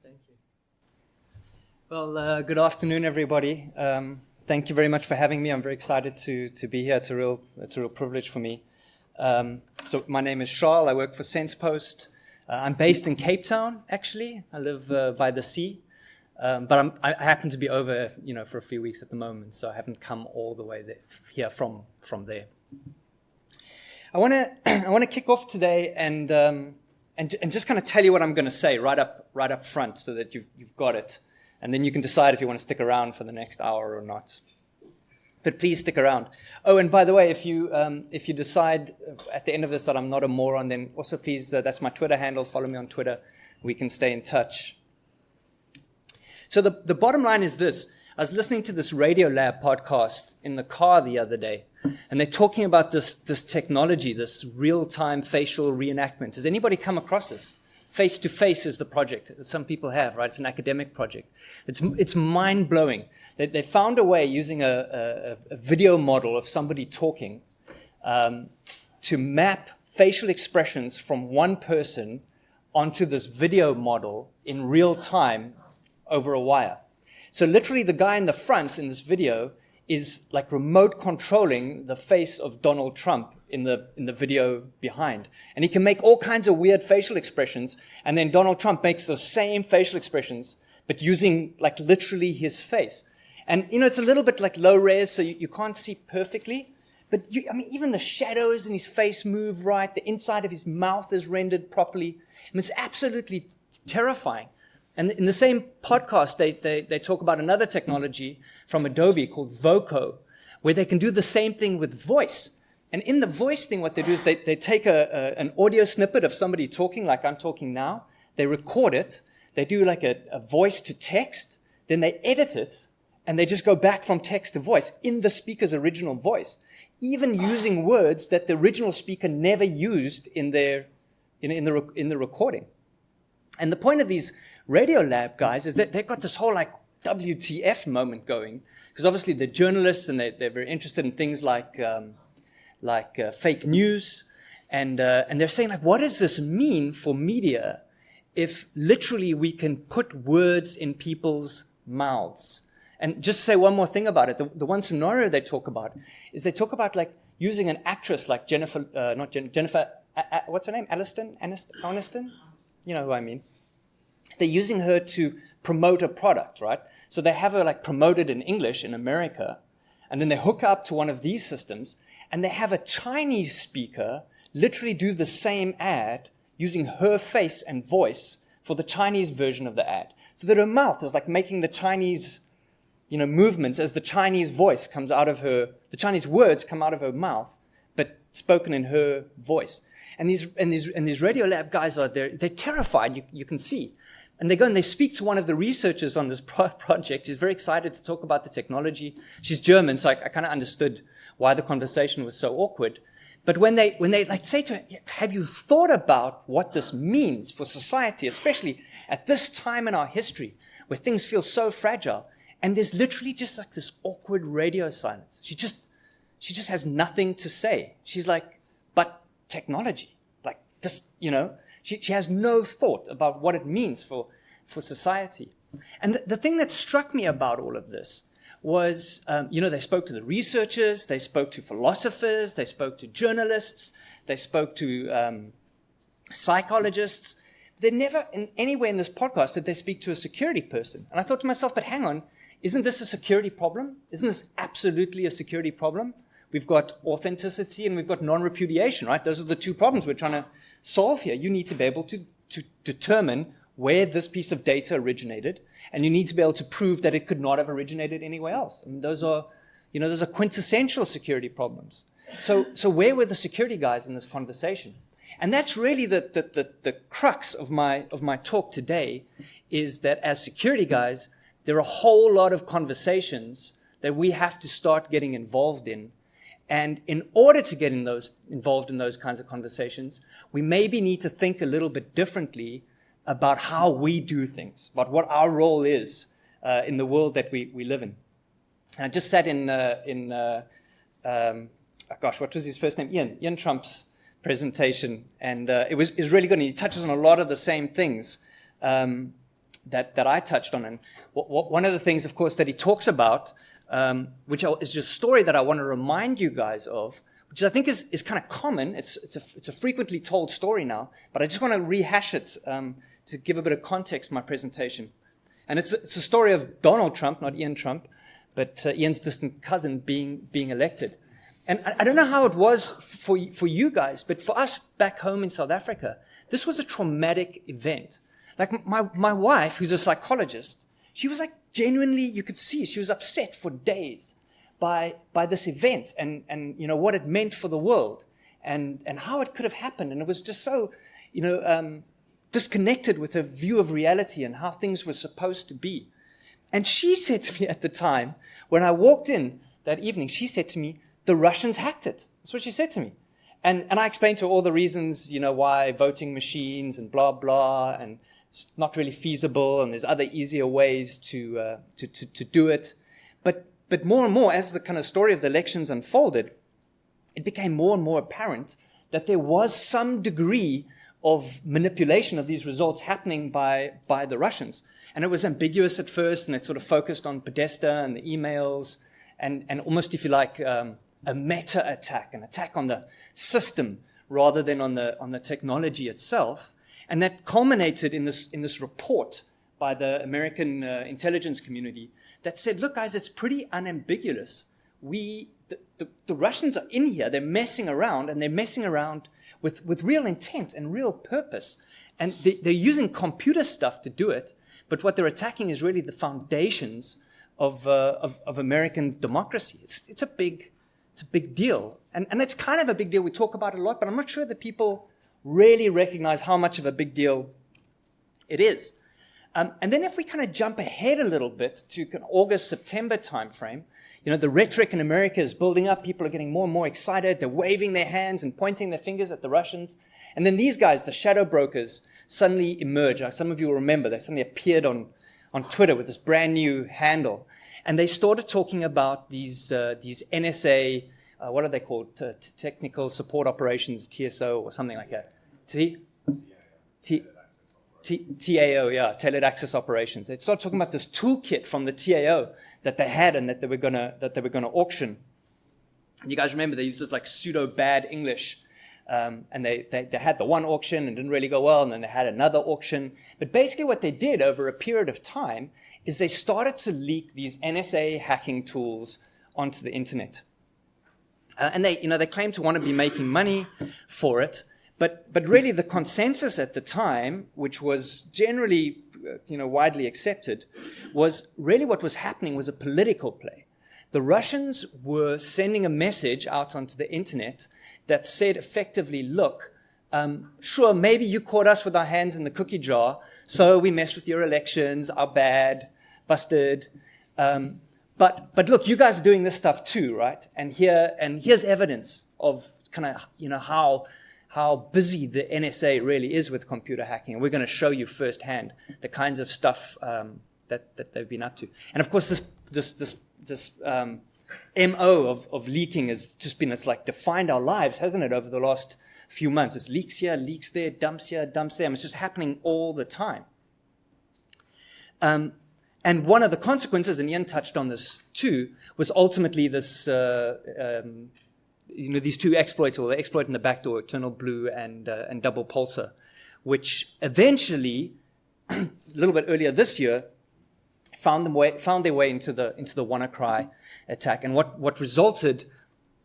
Thank you. Well, good afternoon, everybody. Thank you very much for having me. I'm very excited to be here. It's a real privilege for me. So my name is Charles. I work for SensePost. I'm based in Cape Town, actually. I live by the sea. But I happen to be over, for a few weeks at the moment, so I haven't come all the way here from there. I want to kick off today and just kind of tell you what I'm going to say right up front, so that you've got it, and then you can decide if you want to stick around for the next hour or not. But please stick around. Oh, and by the way, if you decide at the end of this that I'm not a moron, then also please, that's my Twitter handle. Follow me on Twitter. We can stay in touch. So the bottom line is this. I was listening to this Radiolab podcast in the car the other day, and they're talking about this technology, this real-time facial reenactment. Has anybody come across this? Face-to-Face is the project that some people have, right? It's an academic project. It's mind-blowing. They found a way using a video model of somebody talking to map facial expressions from one person onto this video model in real time over a wire. So literally the guy in the front in this video is like remote controlling the face of Donald Trump in the video behind. And he can make all kinds of weird facial expressions, and then Donald Trump makes those same facial expressions, but using like literally his face. And it's a little bit like low res, so you can't see perfectly, but even the shadows in his face move right, the inside of his mouth is rendered properly. It's absolutely terrifying. And in the same podcast, they talk about another technology from Adobe called Voco, where they can do the same thing with voice. And in the voice thing, what they do is they take an audio snippet of somebody talking like I'm talking now. They record it. They do like a voice to text. Then they edit it, and they just go back from text to voice in the speaker's original voice, even using words that the original speaker never used in the recording. And the point of these Radiolab guys is that they've got this whole like WTF moment going, because obviously they're journalists and they're very interested in things like fake news, and they're saying like, what does this mean for media if literally we can put words in people's mouths? And just say one more thing about it. The one scenario they talk about is they talk about like using an actress like Jennifer, what's her name? Aniston? You know who I mean. They're using her to promote a product, right? So they have her like promoted in English in America, and then they hook up to one of these systems, and they have a Chinese speaker literally do the same ad using her face and voice for the Chinese version of the ad. So that her mouth is like making the Chinese, movements as the Chinese voice comes out of her, the Chinese words come out of her mouth, but spoken in her voice. And these Radiolab guys they're terrified, you can see. And they go and they speak to one of the researchers on this project. She's very excited to talk about the technology. She's German, so I kind of understood why the conversation was so awkward. But when they like say to her, have you thought about what this means for society, especially at this time in our history where things feel so fragile? And there's literally just like this awkward radio silence. She just has nothing to say. She's like, but technology, like this, She has no thought about what it means for society. And the thing that struck me about all of this was, they spoke to the researchers, they spoke to philosophers, they spoke to journalists, they spoke to psychologists. They never, anywhere in this podcast, did they speak to a security person. And I thought to myself, but hang on, isn't this a security problem? Isn't this absolutely a security problem? We've got authenticity and we've got non-repudiation, right? Those are the two problems we're trying to solve here. You need to be able to determine where this piece of data originated, and you need to be able to prove that it could not have originated anywhere else. I mean, those are quintessential security problems. So where were the security guys in this conversation? And that's really the crux of my talk today, is that as security guys, there are a whole lot of conversations that we have to start getting involved in. And in order to get involved in those kinds of conversations, we maybe need to think a little bit differently about how we do things, about what our role is in the world that we live in. And I just sat in what was his first name? Ian Trump's presentation, and it was really good. And he touches on a lot of the same things. that I touched on. And one of the things, of course, that he talks about, which is just a story that I want to remind you guys of, which I think is kind of common. It's a frequently told story now, but I just want to rehash it to give a bit of context to my presentation. And it's a story of Donald Trump, not Ian Trump, but Ian's distant cousin being elected. And I don't know how it was for you guys, but for us back home in South Africa, this was a traumatic event. Like my wife, who's a psychologist, she was like genuinely, you could see, she was upset for days by this event and you know what it meant for the world and how it could have happened. And it was just so, disconnected with her view of reality and how things were supposed to be. And she said to me at the time, when I walked in that evening, she said to me, the Russians hacked it. That's what she said to me. And I explained to her all the reasons, why voting machines and blah, blah, and it's not really feasible, and there's other easier ways to do it. But more and more, as the kind of story of the elections unfolded, it became more and more apparent that there was some degree of manipulation of these results happening by the Russians. And it was ambiguous at first, and it sort of focused on Podesta and the emails, and almost, if you like, a meta attack, an attack on the system rather than on the technology itself. And that culminated in this report by the American intelligence community that said, look, guys, it's pretty unambiguous. The Russians are in here, they're messing around, and they're messing around with real intent and real purpose. And they're using computer stuff to do it, but what they're attacking is really the foundations of American democracy. It's a big deal. And it's kind of a big deal. We talk about it a lot, but I'm not sure that people really recognize how much of a big deal it is. And then if we kind of jump ahead a little bit to August, September timeframe, the rhetoric in America is building up. People are getting more and more excited. They're waving their hands and pointing their fingers at the Russians. And then these guys, the shadow brokers, suddenly emerge. Some of you will remember, they suddenly appeared on Twitter with this brand new handle. And they started talking about these NSA, what are they called? Technical Support Operations, TSO, or something like that. TAO, yeah, Tailored Access Operations. They started talking about this toolkit from the TAO that they had and that they were gonna auction. And you guys remember they used this like pseudo bad English, and they had the one auction and didn't really go well, and then they had another auction. But basically, what they did over a period of time is they started to leak these NSA hacking tools onto the internet, and they claim to want to be making money for it. But really the consensus at the time, which was generally widely accepted, was really what was happening was a political play. The Russians were sending a message out onto the internet that said effectively, look, sure, maybe you caught us with our hands in the cookie jar, so we messed with your elections, our bad, busted. But look, you guys are doing this stuff too, right? And here's evidence of kind of how busy the NSA really is with computer hacking. And we're going to show you firsthand the kinds of stuff that they've been up to. And of course, this MO of leaking has just been, it's like defined our lives, hasn't it, over the last few months? It's leaks here, leaks there, dumps here, dumps there. It's just happening all the time. And one of the consequences, and Ian touched on this too, was ultimately this these two exploits, or the exploit in the backdoor, Eternal Blue and Double Pulsar, which eventually, a little bit earlier this year, found their way into the WannaCry attack. And what resulted,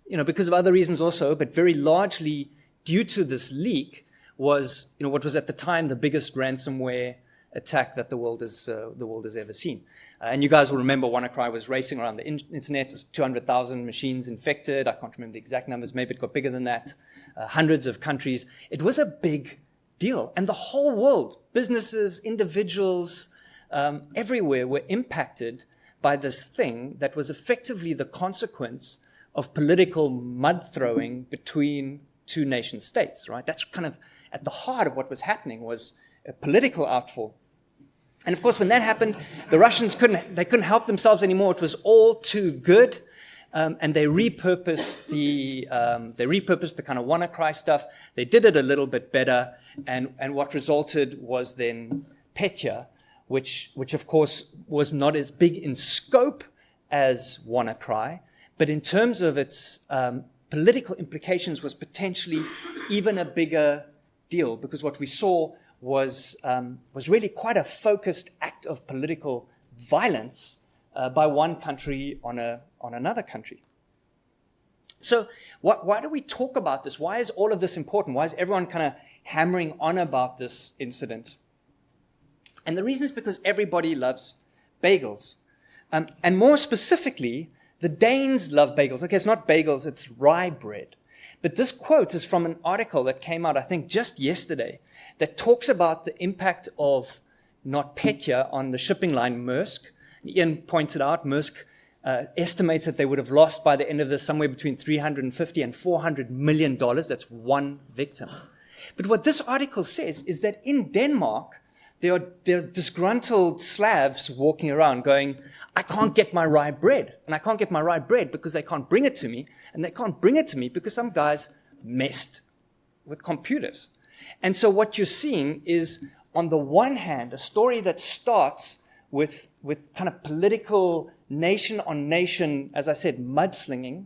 because of other reasons also, but very largely due to this leak, was what was at the time the biggest ransomware attack that the world has ever seen. And you guys will remember WannaCry was racing around the internet. It was 200,000 machines infected. I can't remember the exact numbers. Maybe it got bigger than that. Hundreds of countries. It was a big deal. And the whole world, businesses, individuals, everywhere were impacted by this thing that was effectively the consequence of political mud throwing between two nation states, right? That's kind of at the heart of what was happening, was a political outfall. And of course, when that happened, the Russians couldn't help themselves anymore. It was all too good, and they repurposed the kind of WannaCry stuff. They did it a little bit better, and what resulted was then Petya, which of course was not as big in scope as WannaCry, but in terms of its political implications was potentially even a bigger deal, because what we saw was really quite a focused act of political violence by one country on another country. So why do we talk about this? Why is all of this important? Why is everyone kind of hammering on about this incident? And the reason is because everybody loves bagels. And more specifically, the Danes love bagels. Okay, it's not bagels, it's rye bread. But this quote is from an article that came out, I think, just yesterday, that talks about the impact of NotPetya on the shipping line Maersk. Ian pointed out, Maersk estimates that they would have lost by the end of this somewhere between $350 and $400 million. That's one victim. But what this article says is that in Denmark, there are disgruntled Slavs walking around going, I can't get my rye bread. And I can't get my rye bread because they can't bring it to me. And they can't bring it to me because some guys messed with computers. And so what you're seeing is, on the one hand, a story that starts with kind of political nation-on-nation, as I said, mudslinging,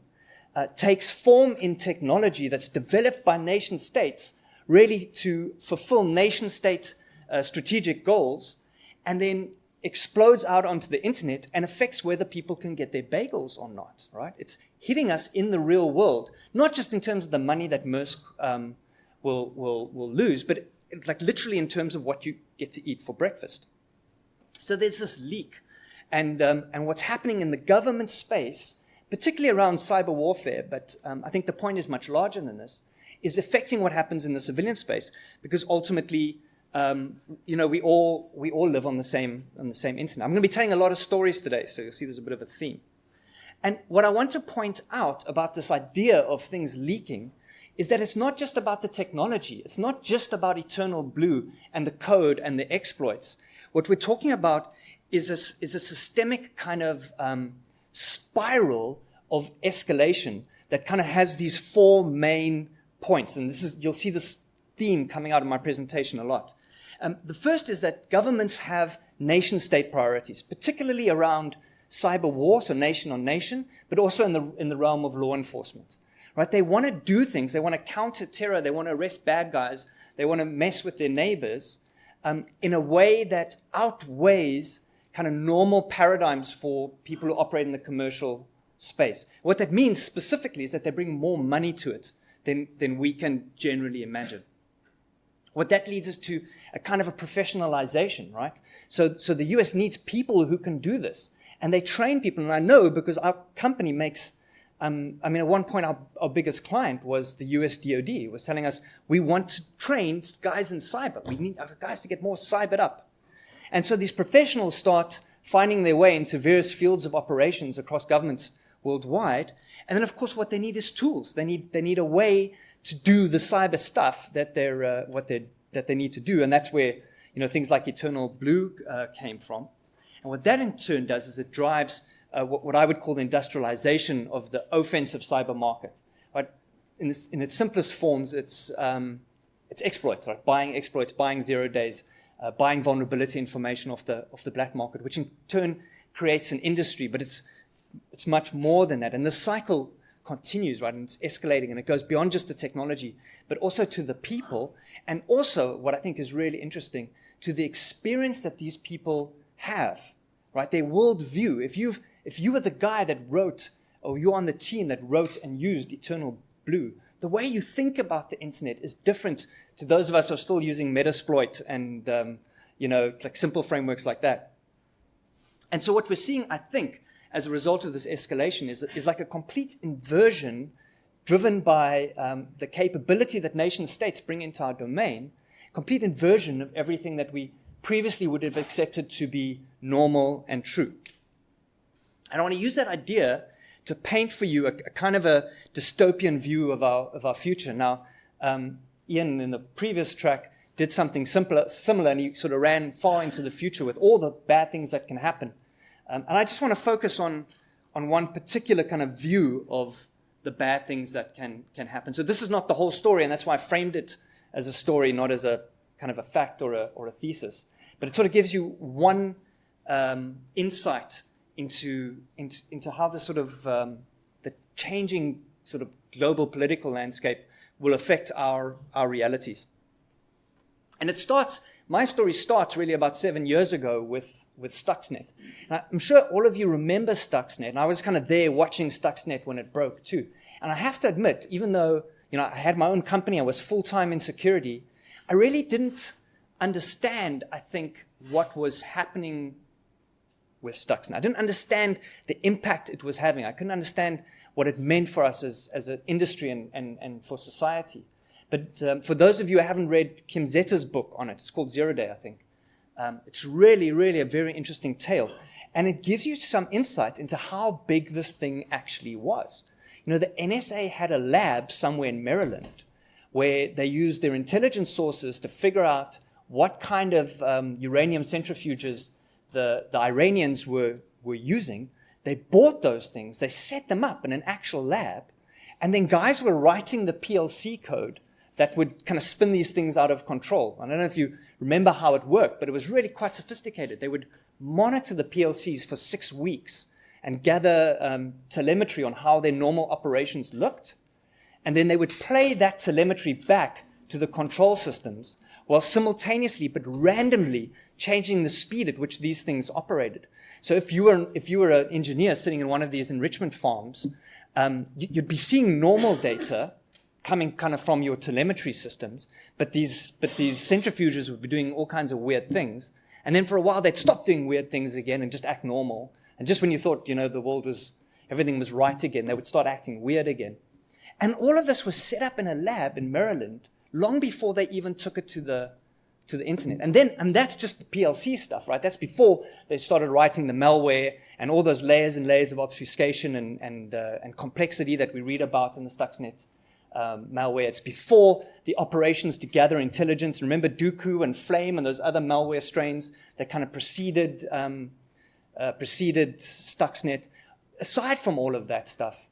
takes form in technology that's developed by nation-states, really to fulfill nation-state strategic goals, and then explodes out onto the internet and affects whether people can get their bagels or not, right? It's hitting us in the real world, not just in terms of the money that Maersk will lose, but like literally in terms of what you get to eat for breakfast. So there's this leak. And what's happening in the government space, particularly around cyber warfare, but I think the point is much larger than this, is affecting what happens in the civilian space, because ultimately, we all live on the same internet. I'm going to be telling a lot of stories today, so you'll see there's a bit of a theme. And what I want to point out about this idea of things leaking is that it's not just about the technology. It's not just about Eternal Blue and the code and the exploits. What we're talking about is a systemic kind of spiral of escalation that kind of has these four main points. And you'll see this theme coming out of my presentation a lot. The first is that governments have nation-state priorities, particularly around cyber war, so nation on nation, but also in the realm of law enforcement. Right? They want to do things. They want to counter terror. They want to arrest bad guys. They want to mess with their neighbors in a way that outweighs kind of normal paradigms for people who operate in the commercial space. What that means specifically is that they bring more money to it than we can generally imagine. What that leads us to a kind of a professionalization, right? So the US needs people who can do this. And they train people. And I know because our company makes, at one point our biggest client was the US DoD, was telling us, we want to train guys in cyber. We need our guys to get more cybered up. And so these professionals start finding their way into various fields of operations across governments worldwide. And then, of course, what they need is tools. They need a way to do the cyber stuff that they need to do, and that's where things like Eternal Blue came from. And what that in turn does is it drives what I would call the industrialization of the offensive cyber market. Right? In its simplest forms, it's exploits, right? Buying exploits, buying 0 days, buying vulnerability information off the black market, which in turn creates an industry. But it's much more than that, and the cycle continues, right? And it's escalating, and it goes beyond just the technology, but also to the people, and also what I think is really interesting, to the experience that these people have, right? Their worldview. If you were the guy that wrote, or you're on the team that wrote and used Eternal Blue, the way you think about the internet is different to those of us who are still using Metasploit and like simple frameworks like that. And so what we're seeing, I think, as a result of this escalation is like a complete inversion driven by the capability that nation states bring into our domain, complete inversion of everything that we previously would have accepted to be normal and true. And I want to use that idea to paint for you a kind of a dystopian view of our future. Now, Ian, in the previous track, did something similar, and he sort of ran far into the future with all the bad things that can happen. And I just want to focus on one particular kind of view of the bad things that can happen. So this is not the whole story, and that's why I framed it as a story, not as a kind of a fact or a thesis. But it sort of gives you one insight into how the sort of the changing sort of global political landscape will affect our realities. And my story starts really about 7 years ago with Stuxnet. Now, I'm sure all of you remember Stuxnet, and I was kind of there watching Stuxnet when it broke too. And I have to admit, even though I had my own company, I was full-time in security, I really didn't understand, I think, what was happening with Stuxnet. I didn't understand the impact it was having. I couldn't understand what it meant for us as an industry and for society. But for those of you who haven't read Kim Zetter's book on it, it's called Zero Day, I think. It's really, really a very interesting tale. And it gives you some insight into how big this thing actually was. The NSA had a lab somewhere in Maryland where they used their intelligence sources to figure out what kind of uranium centrifuges the Iranians were using. They bought those things, they set them up in an actual lab, and then guys were writing the PLC code that would kind of spin these things out of control. I don't know if you remember how it worked, but it was really quite sophisticated. They would monitor the PLCs for 6 weeks and gather telemetry on how their normal operations looked. And then they would play that telemetry back to the control systems while simultaneously but randomly changing the speed at which these things operated. So if you were an engineer sitting in one of these enrichment farms, you'd be seeing normal data coming kind of from your telemetry systems, but these centrifuges would be doing all kinds of weird things. And then for a while, they'd stop doing weird things again and just act normal. And just when you thought, the world everything was right again, they would start acting weird again. And all of this was set up in a lab in Maryland long before they even took it to the internet. And that's just the PLC stuff, right? That's before they started writing the malware and all those layers and layers of obfuscation and complexity that we read about in the Stuxnet malware. It's before the operations to gather intelligence. Remember Dooku and Flame and those other malware strains that kind of preceded Stuxnet. Aside from all of that stuff,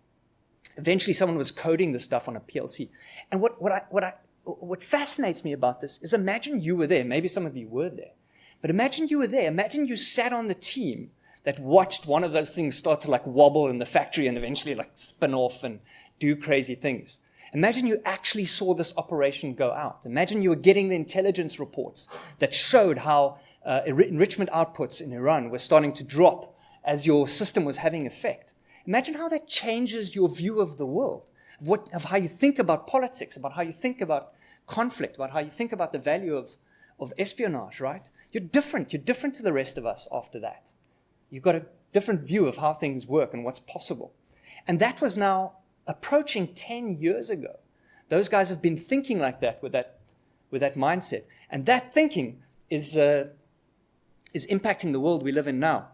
eventually someone was coding the stuff on a PLC. And what fascinates me about this is, imagine you were there. Maybe some of you were there. But imagine you were there. Imagine you sat on the team that watched one of those things start to wobble in the factory and eventually spin off and do crazy things. Imagine you actually saw this operation go out. Imagine you were getting the intelligence reports that showed how enrichment outputs in Iran were starting to drop as your system was having effect. Imagine how that changes your view of the world, of how you think about politics, about how you think about conflict, about how you think about the value of espionage, right? You're different. You're different to the rest of us after that. You've got a different view of how things work and what's possible. And that was now approaching 10 years ago. Those guys have been thinking like that with that mindset. And that thinking is impacting the world we live in now.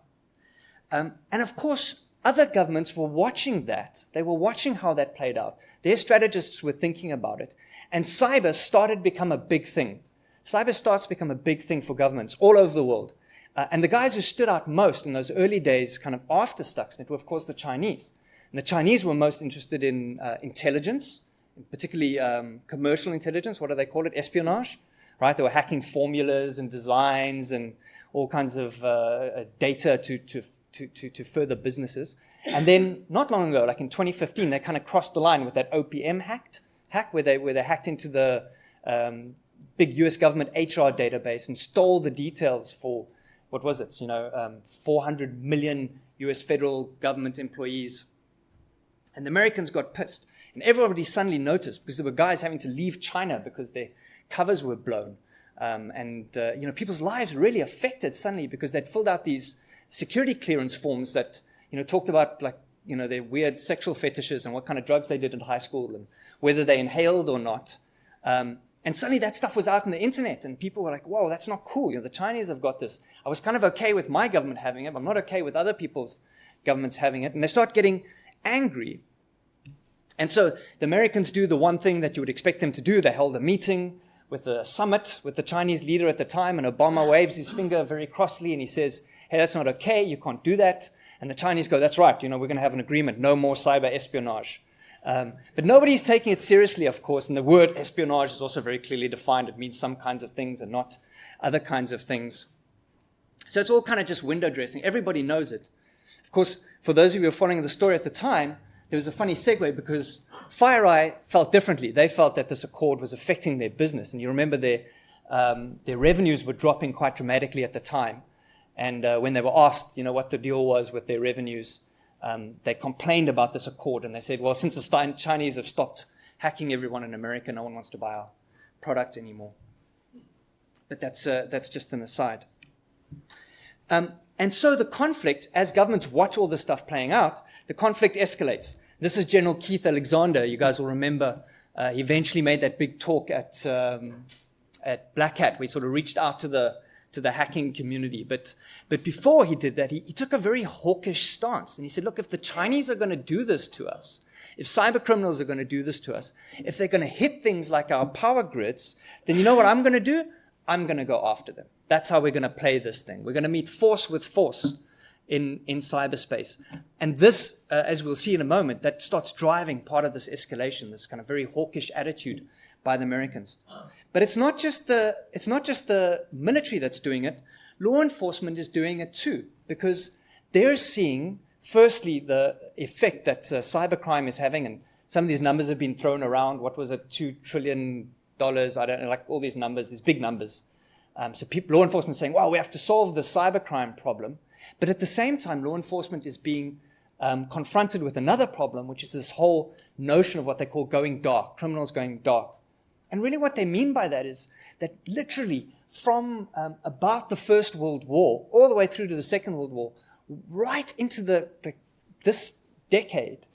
And of course, other governments were watching that. They were watching how that played out. Their strategists were thinking about it. And cyber started to become a big thing. Cyber starts to become a big thing for governments all over the world. And the guys who stood out most in those early days, kind of after Stuxnet, were of course the Chinese. And the Chinese were most interested in intelligence, particularly commercial intelligence. What do they call it? Espionage, right? They were hacking formulas and designs and all kinds of data to further businesses. And then not long ago, like in 2015, they kind of crossed the line with that OPM hack where they hacked into the big US government HR database and stole the details for, what was it, 400 million US federal government employees. And the Americans got pissed. And everybody suddenly noticed, because there were guys having to leave China because their covers were blown. People's lives really affected suddenly because they'd filled out these security clearance forms that, talked about their weird sexual fetishes and what kind of drugs they did in high school and whether they inhaled or not. And suddenly that stuff was out on the internet and people were like, whoa, that's not cool. The Chinese have got this. I was kind of okay with my government having it, but I'm not okay with other people's governments having it. And they start getting angry. And so the Americans do the one thing that you would expect them to do. They held a meeting with a summit with the Chinese leader at the time, and Obama waves his finger very crossly and he says, hey, that's not okay, you can't do that. And the Chinese go, that's right, we're going to have an agreement, no more cyber espionage. But nobody's taking it seriously, of course, and the word espionage is also very clearly defined. It means some kinds of things and not other kinds of things. So it's all kind of just window dressing. Everybody knows it. Of course, for those of you who are following the story at the time, there was a funny segue because FireEye felt differently. They felt that this accord was affecting their business. And you remember their revenues were dropping quite dramatically at the time. And when they were asked, what the deal was with their revenues, they complained about this accord. And they said, well, since the Chinese have stopped hacking everyone in America, no one wants to buy our product anymore. But that's just an aside. And so the conflict, as governments watch all this stuff playing out, the conflict escalates. This is General Keith Alexander. You guys will remember he eventually made that big talk at Black Hat. We sort of reached out to the hacking community. But before he did that, he took a very hawkish stance. And he said, look, if the Chinese are going to do this to us, if cyber criminals are going to do this to us, if they're going to hit things like our power grids, then you know what I'm going to do? I'm going to go after them. That's how we're going to play this thing. We're going to meet force with force in cyberspace. And this, as we'll see in a moment, that starts driving part of this escalation, this kind of very hawkish attitude by the Americans. But it's not just the military that's doing it. Law enforcement is doing it too, because they're seeing, firstly, the effect that cybercrime is having, and some of these numbers have been thrown around. What was it, $2 trillion? I don't know, like all these numbers, these big numbers. So law enforcement is saying, wow, we have to solve the cybercrime problem. But at the same time, law enforcement is being confronted with another problem, which is this whole notion of what they call going dark, criminals going dark. And really what they mean by that is that literally from about the First World War all the way through to the Second World War, right into this decade,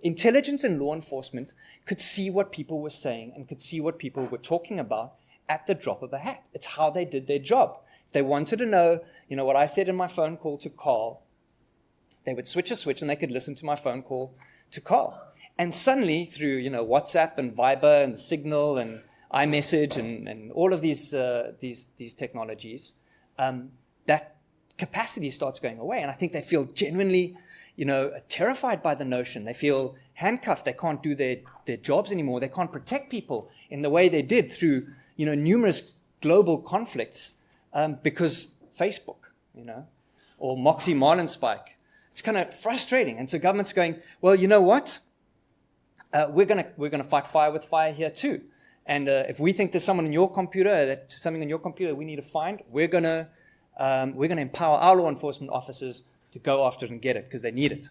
intelligence and law enforcement could see what people were saying and could see what people were talking about at the drop of a hat. It's how they did their job. If they wanted to know, what I said in my phone call to Carl, they would switch a switch and they could listen to my phone call to Carl. And suddenly through, WhatsApp and Viber and Signal and iMessage and all of these technologies, that capacity starts going away. And I think they feel genuinely, terrified by the notion. They feel handcuffed. They can't do their jobs anymore. They can't protect people in the way they did through, numerous global conflicts because Facebook, or Moxie Marlinspike. It's kind of frustrating. And so government's going, well, you know what? We're gonna fight fire with fire here too. And if we think there's someone in your computer, something in your computer we need to find, we're gonna empower our law enforcement officers to go after it and get it because they need it.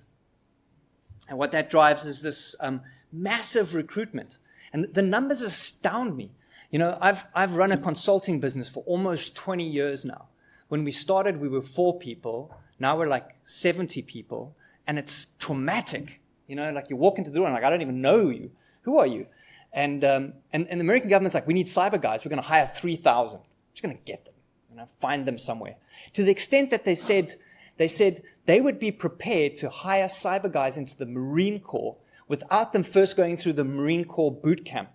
And what that drives is this massive recruitment. And the numbers astound me. I've run a consulting business for almost 20 years now. When we started, we were 4 people. Now we're like 70 people. And it's traumatic. Like you walk into the door and like, I don't even know you. Who are you? And the American government's like, we need cyber guys. We're going to hire 3,000. We're just going to get them, find them somewhere. To the extent that they said they would be prepared to hire cyber guys into the Marine Corps without them first going through the Marine Corps boot camp.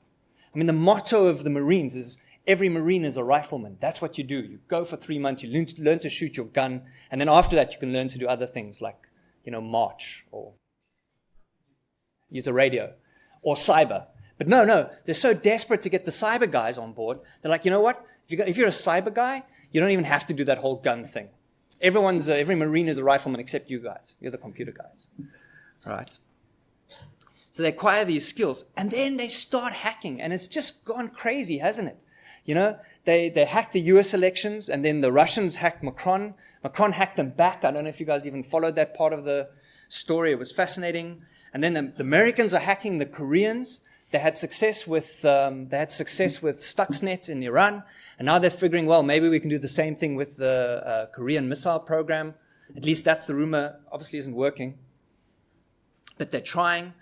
I mean, the motto of the Marines is every Marine is a rifleman. That's what you do. You go for 3 months, you learn to shoot your gun, and then after that you can learn to do other things like, march or use a radio or cyber. But no, they're so desperate to get the cyber guys on board. They're like, you know what? If you're a cyber guy, you don't even have to do that whole gun thing. Every Marine is a rifleman except you guys. You're the computer guys. All right. So they acquire these skills, and then they start hacking, and it's just gone crazy, hasn't it? They hacked the US elections, and then the Russians hacked Macron. Macron hacked them back. I don't know if you guys even followed that part of the story. It was fascinating. And then the Americans are hacking the Koreans. They had success with Stuxnet in Iran, and now they're figuring, well, maybe we can do the same thing with the Korean missile program. At least that's the rumor. Obviously, isn't working, but they're trying.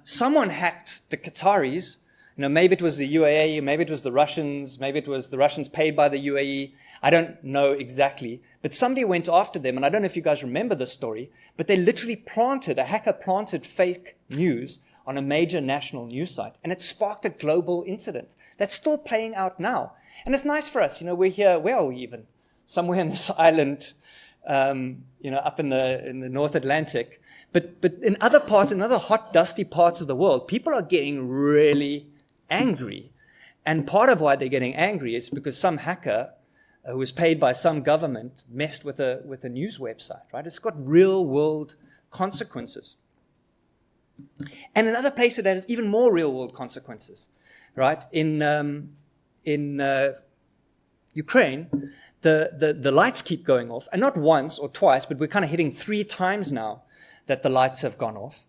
Someone hacked the Qataris. Maybe it was the UAE, maybe it was the Russians, maybe it was the Russians paid by the UAE. I don't know exactly. But somebody went after them, and I don't know if you guys remember this story, but they literally a hacker planted fake news on a major national news site, and it sparked a global incident that's still playing out now. And it's nice for us. We're here, where are we even? Somewhere in this island, up in the North Atlantic. But in other parts, in other hot, dusty parts of the world, people are getting really angry. And part of why they're getting angry is because some hacker who was paid by some government messed with a news website, right? It's got real-world consequences. And another place that has even more real-world consequences, right? In Ukraine, the lights keep going off, and not once or twice, but we're kind of hitting 3 times now that the lights have gone off.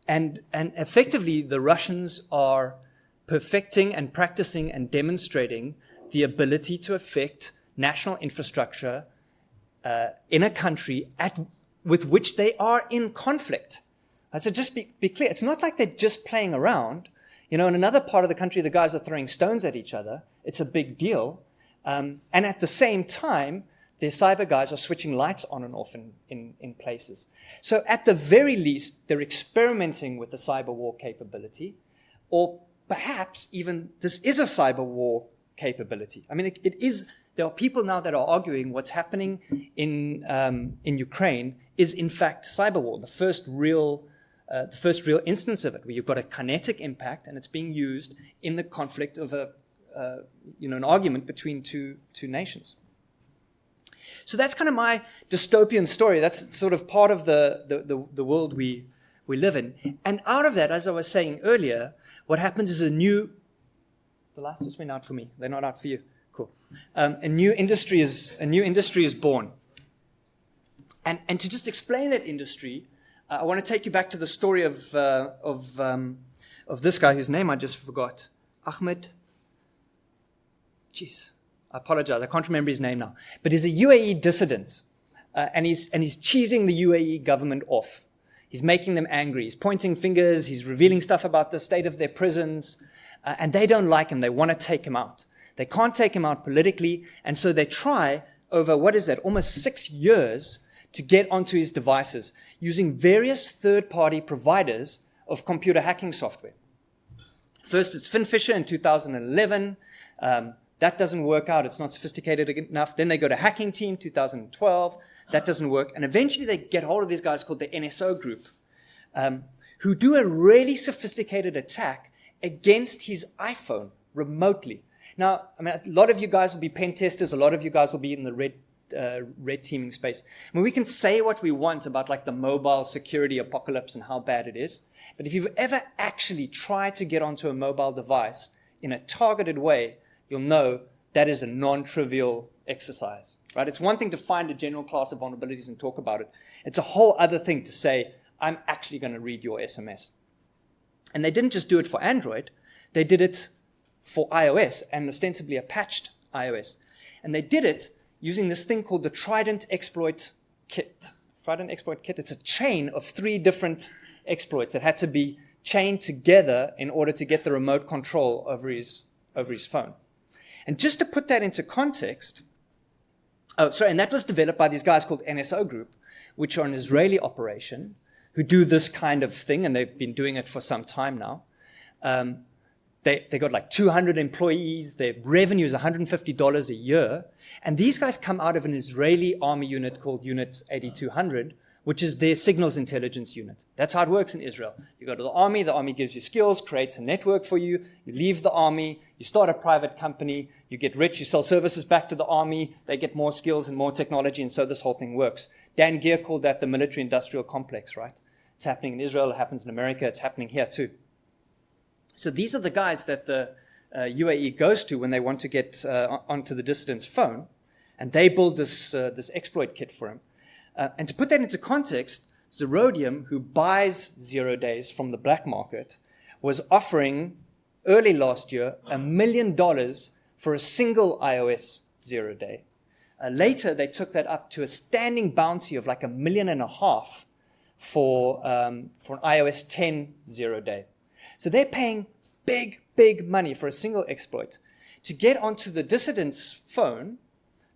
And effectively, the Russians are perfecting and practicing and demonstrating the ability to affect national infrastructure in a country with which they are in conflict. So just be clear, it's not like they're just playing around. In another part of the country, the guys are throwing stones at each other. It's a big deal. And at the same time, their cyber guys are switching lights on and off in places. So at the very least, they're experimenting with the cyber war capability, or perhaps even this is a cyber war capability. I mean, it is. There are people now that are arguing what's happening in Ukraine is in fact cyber war, the first real instance of it, where you've got a kinetic impact and it's being used in the conflict of an argument between two nations. So that's kind of my dystopian story. That's sort of part of the world we live in. And out of that, as I was saying earlier, what happens is the light just went out for me. They're not out for you. Cool. A new industry is born. And to just explain that industry, I want to take you back to the story of this guy whose name I just forgot, Ahmed. Jeez. I apologize. I can't remember his name now. But he's a UAE dissident, and he's cheesing the UAE government off. He's making them angry. He's pointing fingers. He's revealing stuff about the state of their prisons, and they don't like him. They want to take him out. They can't take him out politically, and so they try over, almost 6 years to get onto his devices using various third-party providers of computer hacking software. First, it's FinFisher in 2011. That doesn't work out. It's not sophisticated enough. Then they go to Hacking Team, 2012. That doesn't work. And eventually they get hold of these guys called the NSO group, who do a really sophisticated attack against his iPhone remotely. Now, I mean, a lot of you guys will be pen testers. A lot of you guys will be in the red teaming space. I mean, we can say what we want about like the mobile security apocalypse and how bad it is. But if you've ever actually tried to get onto a mobile device in a targeted way, you'll know that is a non-trivial exercise, right? It's one thing to find a general class of vulnerabilities and talk about it. It's a whole other thing to say, I'm actually going to read your SMS. And they didn't just do it for Android. They did it for iOS, and ostensibly a patched iOS. And they did it using this thing called the Trident Exploit Kit. Trident Exploit Kit, it's a chain of 3 different exploits that had to be chained together in order to get the remote control over his phone. And just to put that into context, and that was developed by these guys called NSO Group, which are an Israeli operation who do this kind of thing, and they've been doing it for some time now. They got like 200 employees. Their revenue is $150 a year. And these guys come out of an Israeli army unit called Unit 8200, which is their signals intelligence unit. That's how it works in Israel. You go to the army gives you skills, creates a network for you. You leave the army, you start a private company, you get rich, you sell services back to the army, they get more skills and more technology, and so this whole thing works. Dan Geer called that the military-industrial complex, right? It's happening in Israel, it happens in America, it's happening here too. So these are the guys that the UAE goes to when they want to get onto the dissident's phone, and they build this exploit kit for him. And to put that into context, Zerodium, who buys 0 days from the black market, was offering early last year $1 million for a single iOS 0 day. Later, they took that up to a standing bounty of like $1.5 million for an iOS 10 0 day. So they're paying big money for a single exploit. To get onto the dissident's phone,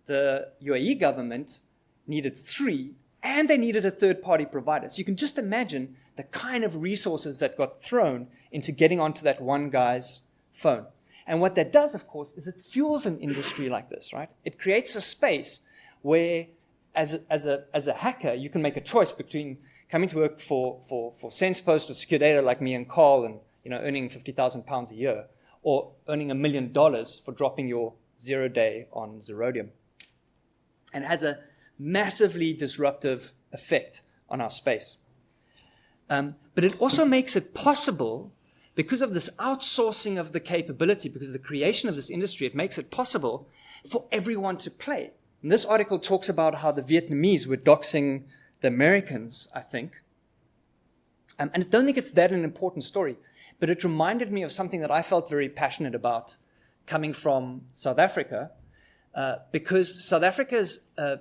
the UAE government needed 3, and they needed a third-party provider. So you can just imagine the kind of resources that got thrown into getting onto that one guy's phone. And what that does, of course, is it fuels an industry like this, right? It creates a space where, as a hacker, you can make a choice between coming to work for SensePost or Secure Data like me and Carl and earning £50,000 a year, or earning $1 million for dropping your 0 day on Zerodium. and has a massively disruptive effect on our space. But it also makes it possible, because of this outsourcing of the capability, because of the creation of this industry, it makes it possible for everyone to play. And this article talks about how the Vietnamese were doxing the Americans, I think. And I don't think it's that an important story, but it reminded me of something that I felt very passionate about coming from South Africa, because South Africa is a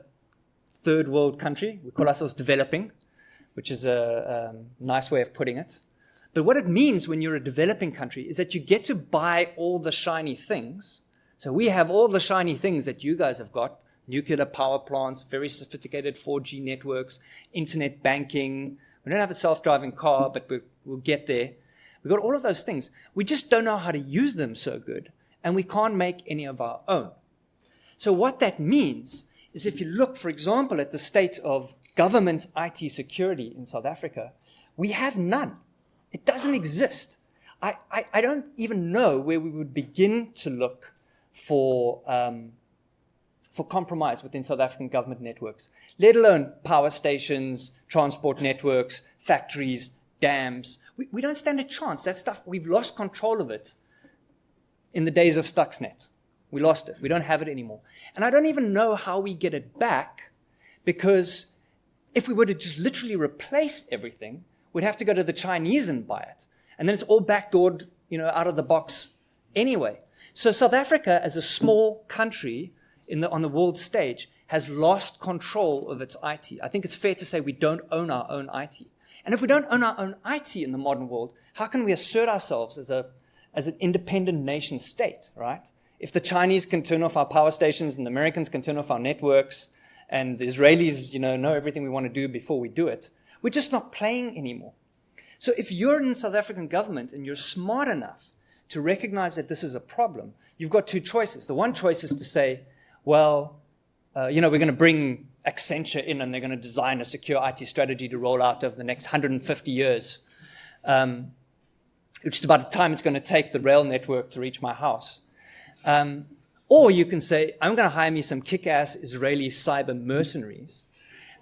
third world country. We call ourselves developing, which is a nice way of putting it. But what it means when you're a developing country is that you get to buy all the shiny things. So we have all the shiny things that you guys have got: nuclear power plants, very sophisticated 4G networks, internet banking. We don't have a self-driving car, but we'll get there. We've got all of those things. We just don't know how to use them so good, and we can't make any of our own. So what that means is, if you look, for example, at the state of government IT security in South Africa, we have none. It doesn't exist. I don't even know where we would begin to look for compromise within South African government networks, let alone power stations, transport networks, factories, dams. We don't stand a chance. That stuff, we've lost control of it in the days of Stuxnet. We lost it. We don't have it anymore. And I don't even know how we get it back, because if we were to just literally replace everything, we'd have to go to the Chinese and buy it. And then it's all backdoored, out of the box anyway. So South Africa, as a small country on the world stage, has lost control of its IT. I think it's fair to say we don't own our own IT. And if we don't own our own IT in the modern world, how can we assert ourselves as an independent nation state, right? If the Chinese can turn off our power stations and the Americans can turn off our networks and the Israelis, know everything we want to do before we do it, we're just not playing anymore. So if you're in the South African government and you're smart enough to recognize that this is a problem, you've got two choices. The one choice is to say, well, we're going to bring Accenture in and they're going to design a secure IT strategy to roll out over the next 150 years, which is about the time it's going to take the rail network to reach my house. Or you can say, I'm going to hire me some kick-ass Israeli cyber mercenaries,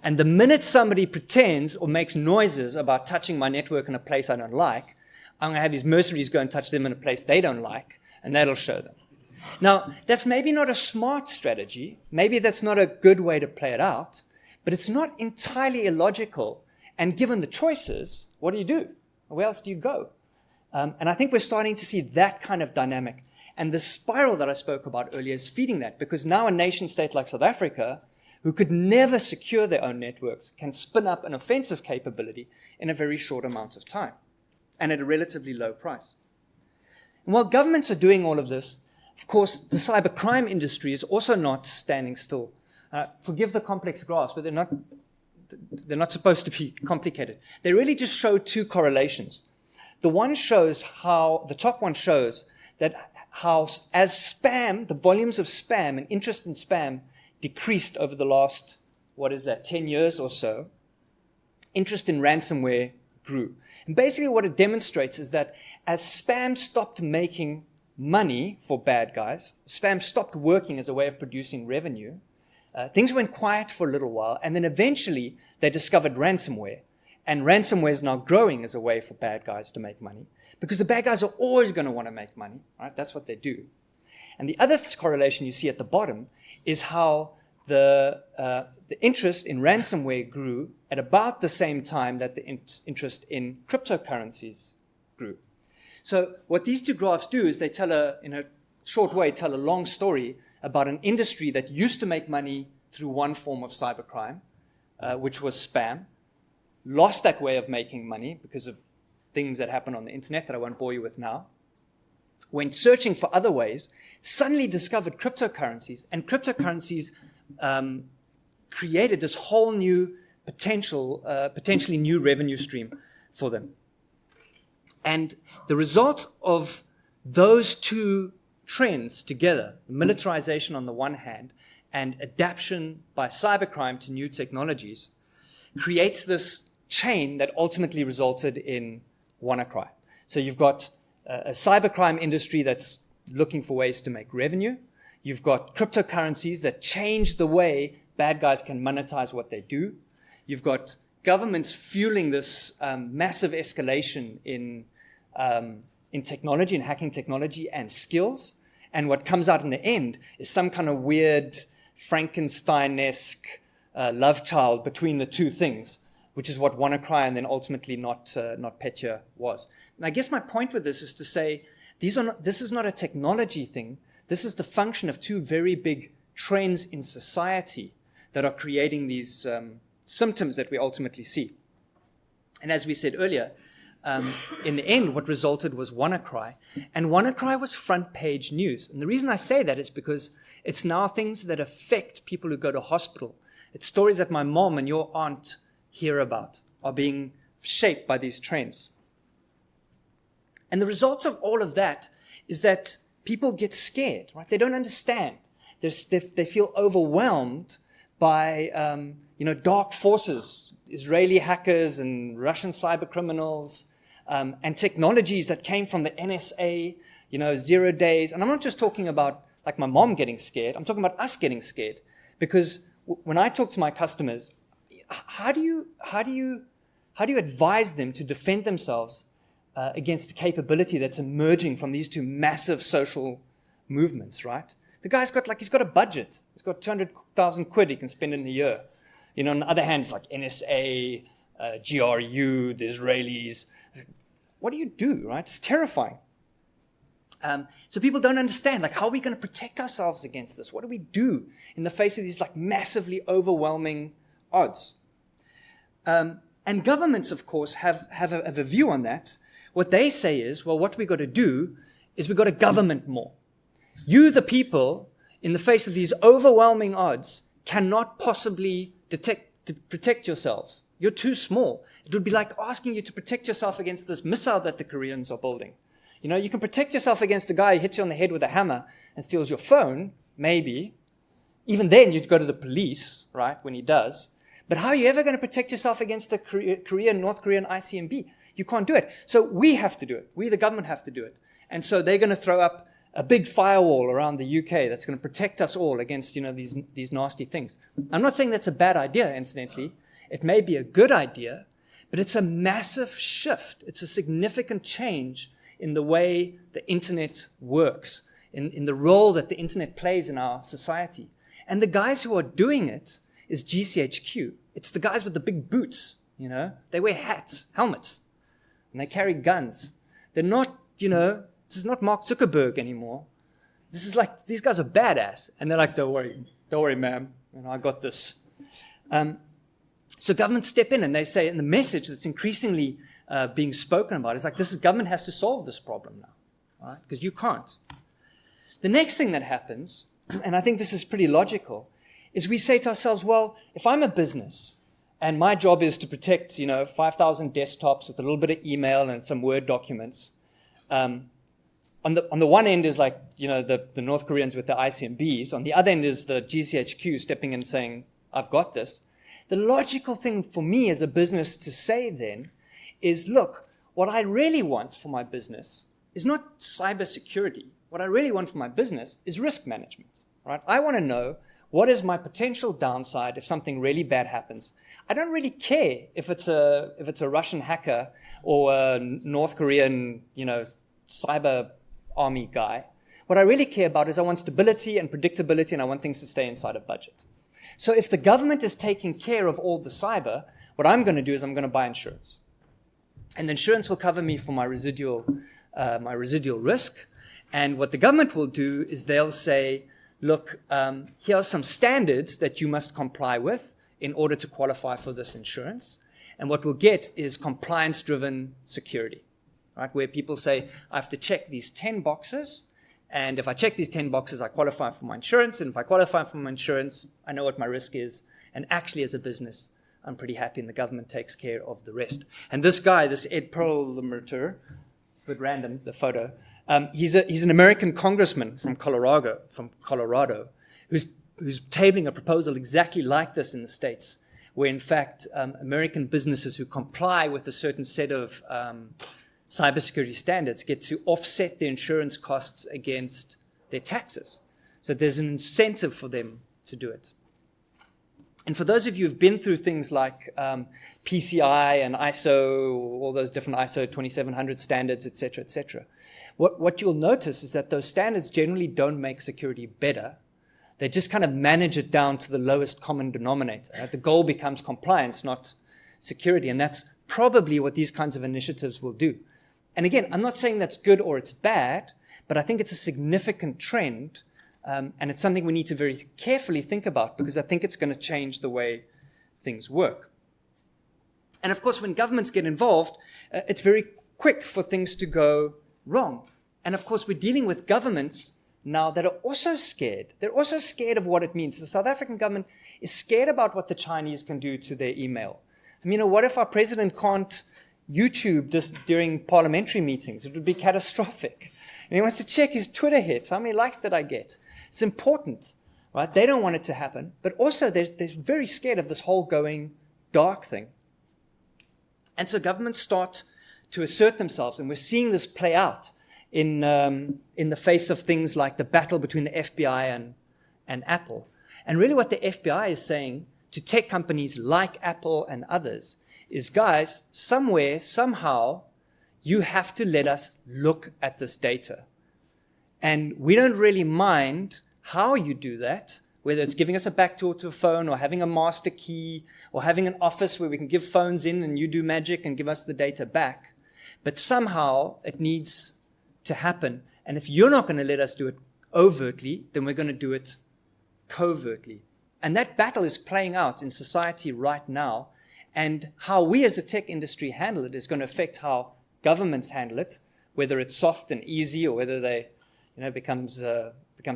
and the minute somebody pretends or makes noises about touching my network in a place I don't like, I'm going to have these mercenaries go and touch them in a place they don't like, and that'll show them. Now, that's maybe not a smart strategy. Maybe that's not a good way to play it out, but it's not entirely illogical. And given the choices, what do? Where else do you go? And I think we're starting to see that kind of dynamic. And the spiral that I spoke about earlier is feeding that, because now a nation state like South Africa, who could never secure their own networks, can spin up an offensive capability in a very short amount of time and at a relatively low price. And while governments are doing all of this, of course, the cybercrime industry is also not standing still. Forgive the complex graphs, but they're not supposed to be complicated. They really just show two correlations. The top one shows that how, as spam, the volumes of spam and interest in spam decreased over the last, 10 years or so, interest in ransomware grew. And basically what it demonstrates is that as spam stopped making money for bad guys, spam stopped working as a way of producing revenue, things went quiet for a little while, and then eventually they discovered ransomware. And ransomware is now growing as a way for bad guys to make money, because the bad guys are always going to want to make money, right? That's what they do. And the other correlation you see at the bottom is how the interest in ransomware grew at about the same time that the interest in cryptocurrencies grew. So what these two graphs do is they in a short way, tell a long story about an industry that used to make money through one form of cybercrime, which was spam, lost that way of making money because of things that happen on the internet that I won't bore you with now, went searching for other ways, suddenly discovered cryptocurrencies, and cryptocurrencies created this whole new potentially new revenue stream for them. And the result of those two trends together, militarization on the one hand and adaptation by cybercrime to new technologies, creates this chain that ultimately resulted in WannaCry. So you've got a cybercrime industry that's looking for ways to make revenue. You've got cryptocurrencies that change the way bad guys can monetize what they do. You've got governments fueling this massive escalation in technology and hacking technology and skills. And what comes out in the end is some kind of weird Frankenstein-esque love child between the two things, which is what WannaCry and then ultimately not Petya was. And I guess my point with this is to say this is not a technology thing. This is the function of two very big trends in society that are creating these symptoms that we ultimately see. And as we said earlier, in the end, what resulted was WannaCry. And WannaCry was front page news. And the reason I say that is because it's now things that affect people who go to hospital. It's stories that my mom and your aunt hear about are being shaped by these trends. And the result of all of that is that people get scared, right? They don't understand. They feel overwhelmed by, dark forces, Israeli hackers and Russian cyber criminals, and technologies that came from the NSA, 0 days. And I'm not just talking about like my mom getting scared. I'm talking about us getting scared. Because when I talk to my customers, how do you advise them to defend themselves against a capability that's emerging from these two massive social movements, right? The guy's he's got a budget. He's got 200,000 quid he can spend in a year. On the other hand, it's like NSA, GRU, the Israelis. What do you do, right? It's terrifying. So people don't understand, how are we going to protect ourselves against this? What do we do in the face of these massively overwhelming odds? And governments, of course, have a view on that. What they say is, well, what we've got to do is we've got to government more. You, the people, in the face of these overwhelming odds, cannot possibly protect yourselves. You're too small. It would be like asking you to protect yourself against this missile that the Koreans are building. You can protect yourself against a guy who hits you on the head with a hammer and steals your phone, maybe. Even then, you'd go to the police, right, when he does. But how are you ever going to protect yourself against the North Korean ICMB? You can't do it. So we have to do it. We, the government, have to do it. And so they're going to throw up a big firewall around the UK that's going to protect us all against, these nasty things. I'm not saying that's a bad idea, incidentally. It may be a good idea, but it's a massive shift. It's a significant change in the way the internet works, in the role that the internet plays in our society. And the guys who are doing it is GCHQ. It's the guys with the big boots, They wear hats, helmets, and they carry guns. They're not, this is not Mark Zuckerberg anymore. This is these guys are badass. And they're like, don't worry, ma'am. I got this. So governments step in and they say, and the message that's increasingly being spoken about is this government has to solve this problem now, right? Because you can't. The next thing that happens, and I think this is pretty logical, is we say to ourselves, well, if I'm a business and my job is to protect, 5,000 desktops with a little bit of email and some Word documents, on the one end is the North Koreans with the ICMBs. On the other end is the GCHQ stepping in and saying, I've got this. The logical thing for me as a business to say then is, look, what I really want for my business is not cybersecurity. What I really want for my business is risk management, right? I want to know what is my potential downside if something really bad happens. I don't really care if it's a Russian hacker or a North Korean, cyber army guy. What I really care about is I want stability and predictability, and I want things to stay inside a budget. So if the government is taking care of all the cyber, what I'm going to do is I'm going to buy insurance. And the insurance will cover me for my residual risk. And what the government will do is they'll say, look, here are some standards that you must comply with in order to qualify for this insurance. And what we'll get is compliance-driven security, right? Where people say, I have to check these 10 boxes. And if I check these 10 boxes, I qualify for my insurance. And if I qualify for my insurance, I know what my risk is. And actually, as a business, I'm pretty happy, and the government takes care of the rest. And this guy, this Ed Perlmutter, a bit random, the photo, he's an American congressman from Colorado, who's tabling a proposal exactly like this in the States, where in fact American businesses who comply with a certain set of cybersecurity standards get to offset their insurance costs against their taxes. So there's an incentive for them to do it. And for those of you who've been through things like PCI and ISO, all those different ISO 2700 standards, et cetera, what you'll notice is that those standards generally don't make security better. They just kind of manage it down to the lowest common denominator. Right? The goal becomes compliance, not security. And that's probably what these kinds of initiatives will do. And again, I'm not saying that's good or it's bad, but I think it's a significant trend. And it's something we need to very carefully think about because I think it's going to change the way things work. And of course, when governments get involved, it's very quick for things to go wrong. And of course, we're dealing with governments now that are also scared. They're also scared of what it means. The South African government is scared about what the Chinese can do to their email. I mean, what if our president can't YouTube just during parliamentary meetings? It would be catastrophic. And he wants to check his Twitter hits. How many likes did I get? It's important, right? They don't want it to happen. But also, they're very scared of this whole going dark thing. And so governments start to assert themselves. And we're seeing this play out in the face of things like the battle between the FBI and Apple. And really what the FBI is saying to tech companies like Apple and others is, guys, somewhere, somehow, you have to let us look at this data. And we don't really mind how you do that, whether it's giving us a backdoor to a phone or having a master key or having an office where we can give phones in and you do magic and give us the data back. But somehow it needs to happen. And if you're not going to let us do it overtly, then we're going to do it covertly. And that battle is playing out in society right now. And how we as a tech industry handle it is going to affect how governments handle it, whether it's soft and easy or whether they, becomes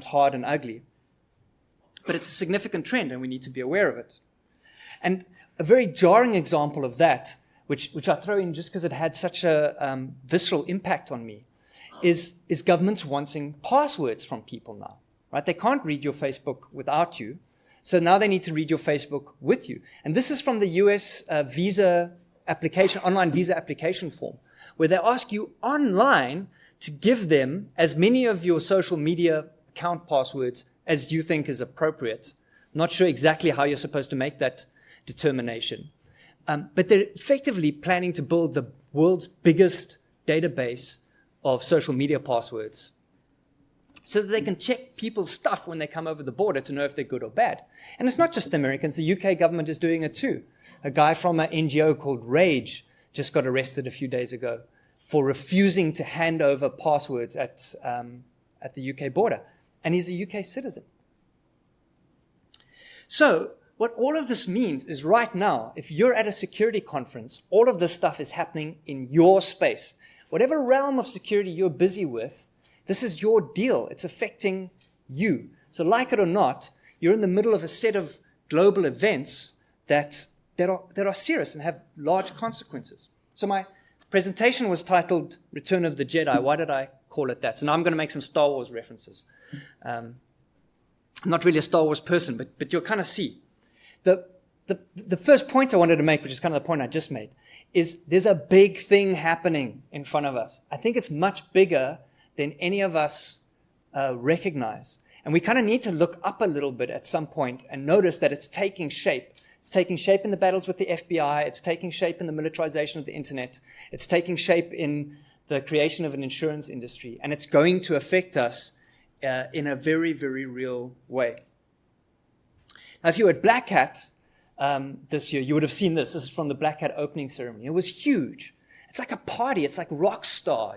hard and ugly. But it's a significant trend and we need to be aware of it. And a very jarring example of that, which I throw in just because it had such a visceral impact on me, is governments wanting passwords from people now, right? They can't read your Facebook without you. So now they need to read your Facebook with you. And this is from the US visa application, online visa application form, where they ask you online to give them as many of your social media account passwords as you think is appropriate. I'm not sure exactly how you're supposed to make that determination. But they're effectively planning to build the world's biggest database of social media passwords so that they can check people's stuff when they come over the border to know if they're good or bad. And it's not just the Americans. The UK government is doing it too. A guy from an NGO called Rage just got arrested a few days ago for refusing to hand over passwords at the UK border. And he's a UK citizen. So what all of this means is right now, if you're at a security conference, all of this stuff is happening in your space. Whatever realm of security you're busy with, this is your deal. It's affecting you. So like it or not, you're in the middle of a set of global events that are serious and have large consequences. So my presentation was titled Return of the Jedi. Why did I call it that? So now I'm going to make some Star Wars references. I'm not really a Star Wars person, but you'll kind of see. The first point I wanted to make, which is kind of the point I just made, is there's a big thing happening in front of us. I think it's much bigger than any of us recognize. And we kind of need to look up a little bit at some point and notice that it's taking shape. It's taking shape in the battles with the FBI. It's taking shape in the militarization of the internet. It's taking shape in the creation of an insurance industry. And it's going to affect us in a very, very real way. Now, if you were at Black Hat this year, you would have seen this. This is from the Black Hat opening ceremony. It was huge. It's like a party. It's like rock star,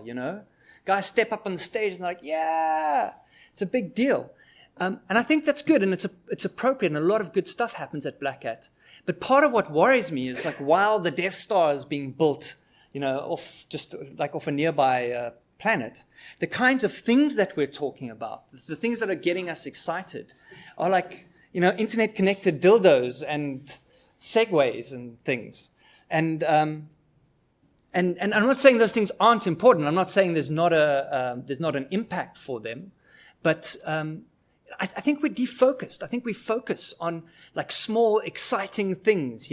Guys step up on the stage and they're like, yeah, it's a big deal. And I think that's good and it's appropriate and a lot of good stuff happens at Black Hat. But part of what worries me is like while the Death Star is being built, off a nearby planet, the kinds of things that we're talking about, the things that are getting us excited are like, internet connected dildos and segways and things. And I'm not saying those things aren't important. I'm not saying there's not an impact for them, but I think we're defocused. I think we focus on like small, exciting things,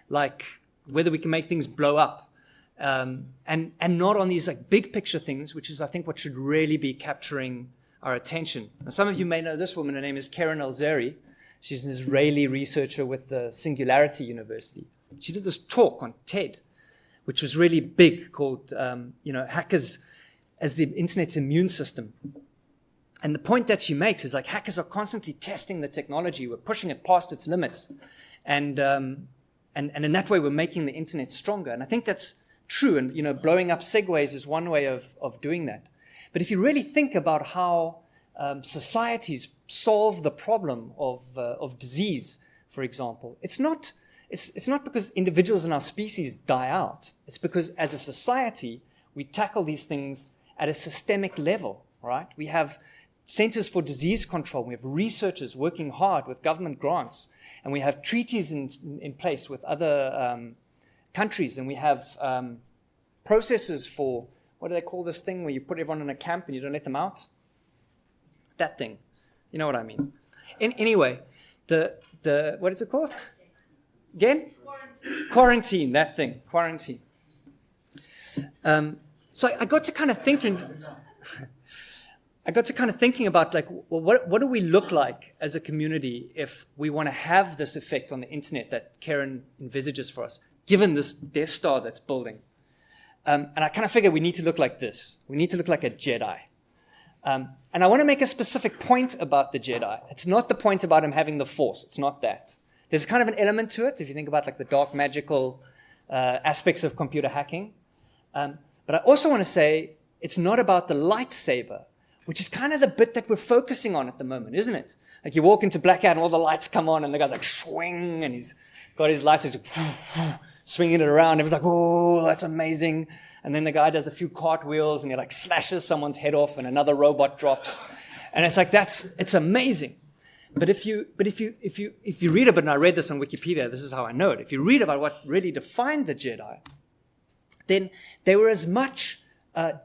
like whether we can make things blow up, and not on these like big picture things, which is I think what should really be capturing our attention. Now, some of you may know this woman. Her name is Karen Elzeri. She's an Israeli researcher with the Singularity University. She did this talk on TED, which was really big, called, Hackers as the Internet's Immune System. And the point that she makes is like hackers are constantly testing the technology. We're pushing it past its limits. And in that way, we're making the internet stronger. And I think that's true. And, blowing up segways is one way of doing that. But if you really think about how societies solve the problem of disease, for example, it's not because individuals in our species die out. It's because as a society, we tackle these things at a systemic level, right? We have centers for disease control. We have researchers working hard with government grants. And we have treaties in place with other countries. And we have processes for, what do they call this thing where you put everyone in a camp and you don't let them out? That thing. You know what I mean. Anyway, the what is it called? Again? Quarantine, that thing. Quarantine. So I got to kind of thinking... about like, well, what do we look like as a community if we want to have this effect on the internet that Karen envisages for us, given this Death Star that's building? And I kind of figure we need to look like this. We need to look like a Jedi. And I want to make a specific point about the Jedi. It's not the point about him having the Force. It's not that. There's kind of an element to it, if you think about like the dark magical aspects of computer hacking. But I also want to say it's not about the lightsaber, which is kind of the bit that we're focusing on at the moment, isn't it? Like you walk into Blackout and all the lights come on and the guy's like swing and he's got his lights, he's like, swinging it around. Everyone's like, oh, that's amazing. And then the guy does a few cartwheels and he like slashes someone's head off and another robot drops. And it's like, it's amazing. But if you read about it, and I read this on Wikipedia, this is how I know it. If you read about what really defined the Jedi, then they were as much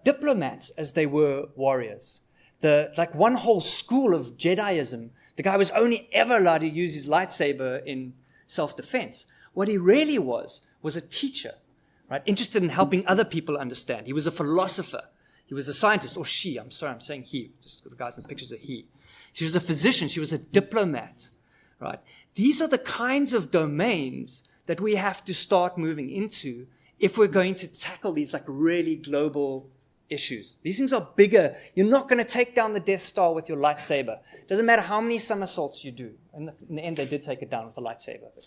diplomats as they were warriors. Like one whole school of Jediism, the guy was only ever allowed to use his lightsaber in self-defense. What he really was a teacher, right? Interested in helping other people understand. He was a philosopher. He was a scientist, or she. I'm sorry, I'm saying he. Just the guys in the pictures are he. She was a physician. She was a diplomat, right? These are the kinds of domains that we have to start moving into if we're going to tackle these like really global issues. These things are bigger. You're not going to take down the Death Star with your lightsaber. It doesn't matter how many somersaults you do. And in the end, they did take it down with the lightsaber. But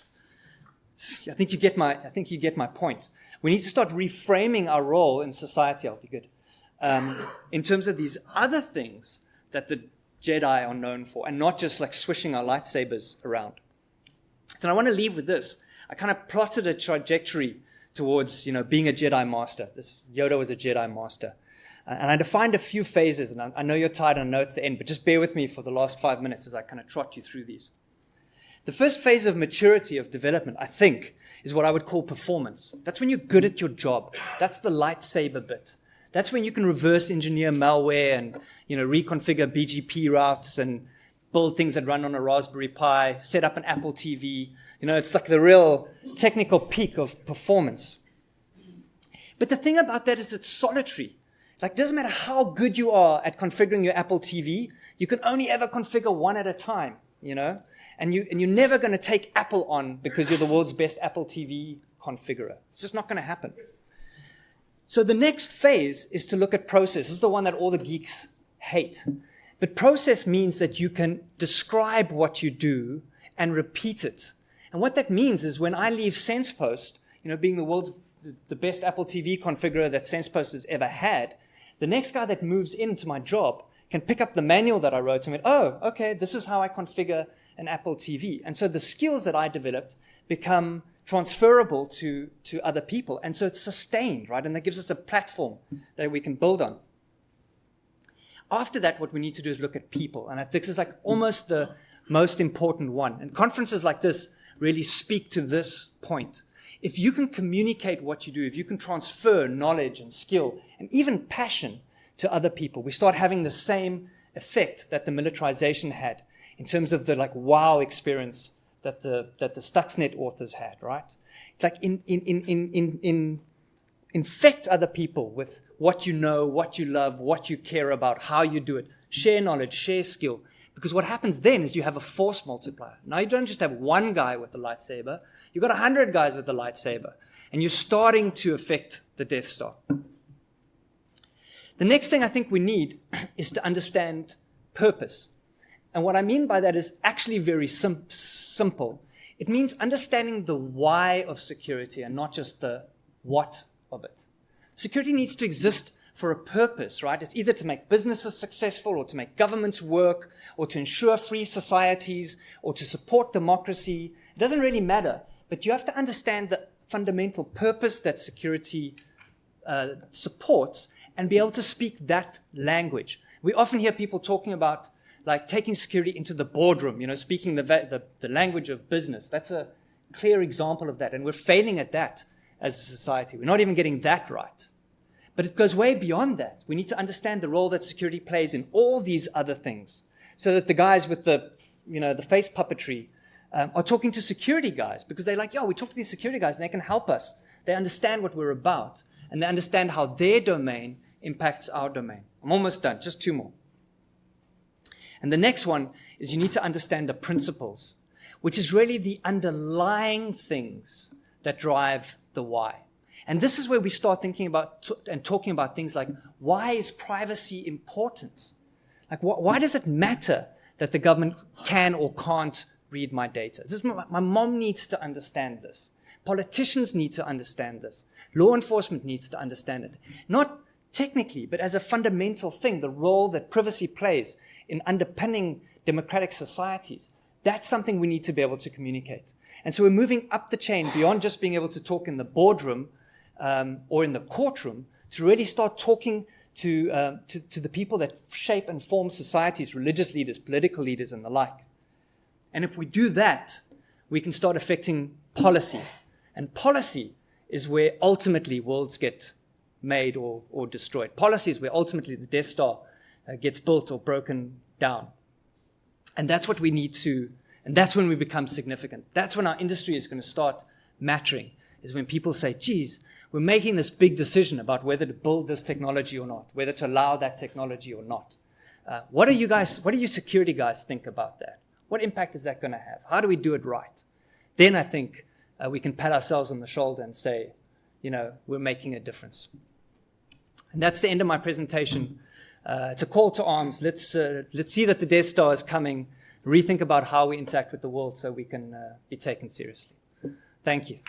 I think you get my point. We need to start reframing our role in society. I'll be good. In terms of these other things that the Jedi are known for, and not just like swishing our lightsabers around. And I want to leave with this. I kind of plotted a trajectory towards, being a Jedi master. This Yoda was a Jedi master. And I defined a few phases, and I know you're tired, and I know it's the end, but just bear with me for the last 5 minutes as I kind of trot you through these. The first phase of maturity, of development, I think, is what I would call performance. That's when you're good at your job. That's the lightsaber bit. That's when you can reverse engineer malware and, reconfigure BGP routes and build things that run on a Raspberry Pi, set up an Apple TV. It's like the real technical peak of performance. But the thing about that is it's solitary. Like, it doesn't matter how good you are at configuring your Apple TV, you can only ever configure one at a time, And you're never going to take Apple on because you're the world's best Apple TV configurer. It's just not going to happen. So the next phase is to look at process. This is the one that all the geeks hate. But process means that you can describe what you do and repeat it. And what that means is when I leave SensePost, being the best Apple TV configurer that SensePost has ever had, the next guy that moves into my job can pick up the manual that I wrote and oh, okay, this is how I configure an Apple TV. And so the skills that I developed become transferable to other people. And so it's sustained, right? And that gives us a platform that we can build on. After that, what we need to do is look at people. And this is like almost the most important one. And conferences like this really speak to this point. If you can communicate what you do, if you can transfer knowledge and skill and even passion to other people, we start having the same effect that the militarization had in terms of the like wow experience that the Stuxnet authors had, right? It's like infect other people with what you know, what you love, what you care about, how you do it. Share knowledge, share skill. Because what happens then is you have a force multiplier. Now you don't just have one guy with a lightsaber, you've got 100 guys with a lightsaber, and you're starting to affect the Death Star. The next thing I think we need is to understand purpose. And what I mean by that is actually very simple. It means understanding the why of security and not just the what of it. Security needs to exist for a purpose, right? It's either to make businesses successful or to make governments work or to ensure free societies or to support democracy. It doesn't really matter, but you have to understand the fundamental purpose that security supports and be able to speak that language. We often hear people talking about like taking security into the boardroom, speaking the language of business. That's a clear example of that, and we're failing at that as a society. We're not even getting that right. But it goes way beyond that. We need to understand the role that security plays in all these other things, so that the guys with the face puppetry are talking to security guys, because they're like, we talk to these security guys and they can help us. They understand what we're about, and they understand how their domain impacts our domain. I'm almost done, just 2 more. And the next one is you need to understand the principles, which is really the underlying things that drive the why. And this is where we start thinking about and talking about things like, why is privacy important? Like, why does it matter that the government can or can't read my data? My mom needs to understand this. Politicians need to understand this. Law enforcement needs to understand it. Not technically, but as a fundamental thing, the role that privacy plays in underpinning democratic societies. That's something we need to be able to communicate. And so we're moving up the chain beyond just being able to talk in the boardroom or in the courtroom, to really start talking to the people that shape and form societies, religious leaders, political leaders, and the like. And if we do that, we can start affecting policy. And policy is where ultimately worlds get made or destroyed. Policy is where ultimately the Death Star gets built or broken down. And that's what we need to, and that's when we become significant. That's when our industry is going to start mattering, is when people say, geez, we're making this big decision about whether to build this technology or not, whether to allow that technology or not. What do you security guys think about that? What impact is that going to have? How do we do it right? Then I think we can pat ourselves on the shoulder and say, we're making a difference. And that's the end of my presentation. It's a call to arms. Let's see that the Death Star is coming, rethink about how we interact with the world so we can be taken seriously. Thank you.